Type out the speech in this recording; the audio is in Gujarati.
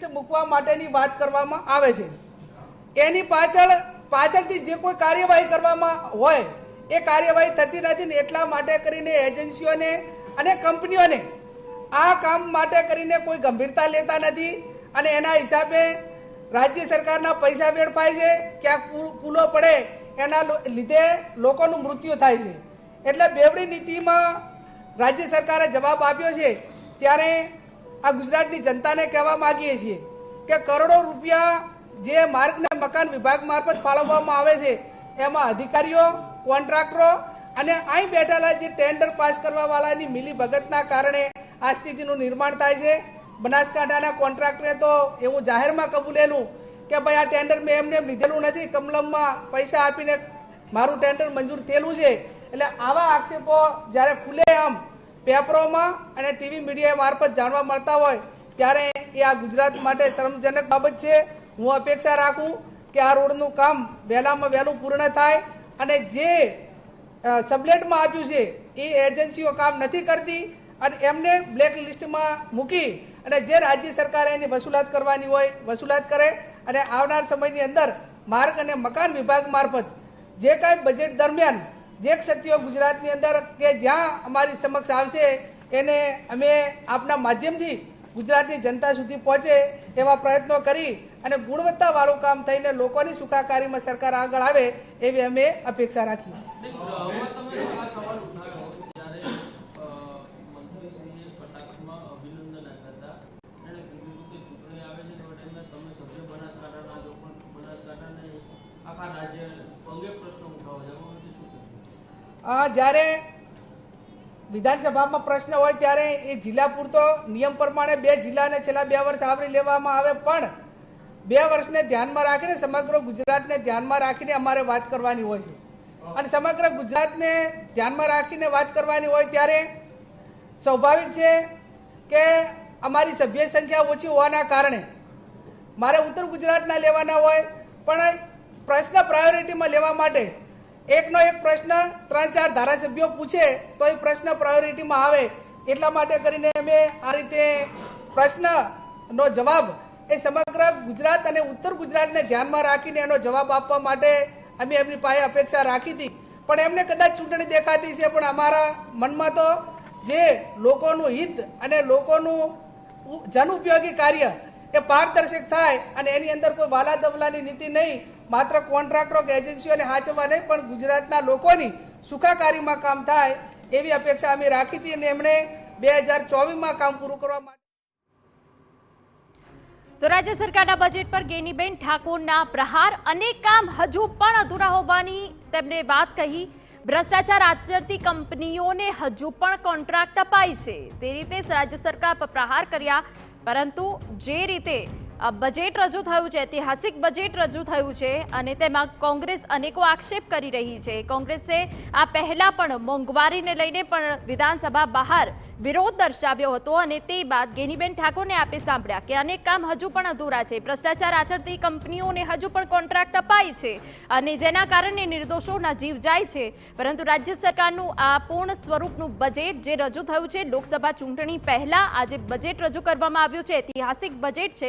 લિસ્ટ મૂકવા માટેની વાત કરવામાં આવે છે। એની પાછળથી જે કોઈ કાર્યવાહી કરવામાં હોય એ કાર્યવાહી થતી નથી ને એટલા માટે કરીને એજન્સીઓને અને કંપનીઓને આ કામ માટે કરીને કોઈ ગંભીરતા લેતા નથી અને એના હિસાબે રાજ્ય સરકારના પૈસા વેડફાય છે, ક્યાંક પુલો પડે એના લીધે લોકોનું મૃત્યુ થાય છે। એટલે બેવડી નીતિમાં રાજ્ય સરકારે જવાબ આપ્યો છે ત્યારે આ ગુજરાતની જનતાને કહેવા માંગીએ છીએ કે કરોડો રૂપિયા જે માર્ગ ને મકાન વિભાગ મારફત ફાળવવામાં આવે છે એમાં અધિકારીઓ, કોન્ટ્રાક્ટરો અને અહીં બેઠેલા જે ટેન્ડર પાસ કરવા વાળાની મિલીભગતના કારણે આ સ્થિતિનું નિર્માણ થાય છે। બનાસકાંઠાના કોન્ટ્રાક્ટરે તો એવું જાહેરમાં કબૂલેલું કે ભાઈ આ ટેન્ડર મેં એમને લીધેલું નથી, કમલમમાં પૈસા આપીને મારું ટેન્ડર મંજૂર થયેલું છે। એટલે આવા આક્ષેપો જ્યારે ખુલ્લેઆમ પેપરોમાં અને ટીવી મીડિયા મારફત જાણવા મળતા હોય ત્યારે એ આ ગુજરાત માટે શરમજનક બાબત છે। હું અપેક્ષા રાખું કે આ રોડનું કામ વહેલામાં વહેલું પૂર્ણ થાય અને જે સબલેટમાં આપ્યું છે એ એજન્સીઓ કામ નથી કરતી અને એમને બ્લેક લિસ્ટમાં મૂકી અને જે રાજ્ય સરકારે એની વસૂલાત કરવાની હોય વસૂલાત કરે અને આવનાર સમયની અંદર માર્ગ અને મકાન વિભાગ મારફત જે કાંઈ બજેટ દરમિયાન જે ક્ષતિઓ ગુજરાતની અંદર કે જ્યાં અમારી સમક્ષ આવશે એને અમે આપના માધ્યમથી ગુજરાતની જનતા સુધી પહોંચે એવા પ્રયત્નો કરી અને ગુણવત્તાવાળું કામ થઈને લોકોની સુખાકારીમાં સરકાર આગળ આવે એવી અમે અપેક્ષા રાખીએ જ્યારે વિધાનસભામાં પ્રશ્ન હોય ત્યારે એ જિલ્લા પૂરતો નિયમ પ્રમાણે 2 જિલ્લાને છેલ્લા 2 વર્ષ આવરી લેવામાં આવે પણ 2 વર્ષને ધ્યાનમાં રાખીને સમગ્ર ગુજરાતને ધ્યાનમાં રાખીને અમારે વાત કરવાની હોય છે અને સમગ્ર ગુજરાતને ધ્યાનમાં રાખીને વાત કરવાની હોય ત્યારે સ્વાભાવિક છે કે અમારી સભ્ય સંખ્યા ઓછી હોવાના કારણે મારે ઉત્તર ગુજરાતના લેવાના હોય પણ પ્રશ્ન પ્રાયોરિટીમાં લેવા માટે એકનો એક પ્રશ્ન 3-4 ધારાસભ્યો પૂછે તો એ પ્રશ્ન પ્રાયોરિટીમાં આવે એટલા માટે કરીને અમે આ રીતે પ્રશ્નનો જવાબ એ સમગ્ર ગુજરાત અને ઉત્તર ગુજરાતને ધ્યાનમાં રાખીને એનો જવાબ આપવા માટે અમે એમની પાસે અપેક્ષા રાખી હતી પણ એમને કદાચ ચૂંટણી દેખાતી છે પણ અમારા મનમાં તો જે લોકોનું હિત અને લોકોનું જન ઉપયોગી કાર્ય એ પારદર્શક થાય અને એની અંદર કોઈ વાલા દવલાની નીતિ નહીં, માત્ર કોન્ટ્રાક્ટરો કે એજન્સીઓને હાચવવા નહીં પણ ગુજરાતના લોકોની સુખાકારીમાં કામ થાય એવી અપેક્ષા અમે રાખી હતી અને એમણે 2024માં કામ પૂરું કરવા માટે તો રાજ્ય સરકારના બજેટ પર ગેનીબેન ઠાકોરના પ્રહાર, અનેક કામ હજુ પણ અધૂરા હોવાની તેમણે વાત કહી। ભ્રષ્ટાચાર આચરતી કંપનીઓને હજુ પણ કોન્ટ્રાક્ટ અપાય છે તે રીતે રાજ્ય સરકાર પર પ્રહાર કર્યા પરંતુ જે રીતે બજેટ રજૂ થયું છે, ઐતિહાસિક બજેટ રજૂ થયું છે અને તેમાં કોંગ્રેસ અનેકો આક્ષેપ કરી રહી છે। કોંગ્રેસે આ પહેલા પણ મોંઘવારીને લઈને પણ વિધાનસભા બહાર વિરોધ દર્શાવ્યો હતો અને તે બાદ ગેનીબેન ઠાકોરને આપે સાંભળ્યા કે અનેક કામ હજુ પણ અધૂરા છે, ભ્રષ્ટાચાર આચરતી કંપનીઓને હજુ પણ કોન્ટ્રાક્ટ અપાય છે અને જેના કારણે નિર્દોષોના જીવ જાય છે પરંતુ રાજ્ય સરકારનું આ પૂર્ણ સ્વરૂપનું બજેટ જે રજૂ થયું છે લોકસભા ચૂંટણી પહેલા આજે બજેટ રજૂ કરવામાં આવ્યું છે, ઐતિહાસિક બજેટ છે।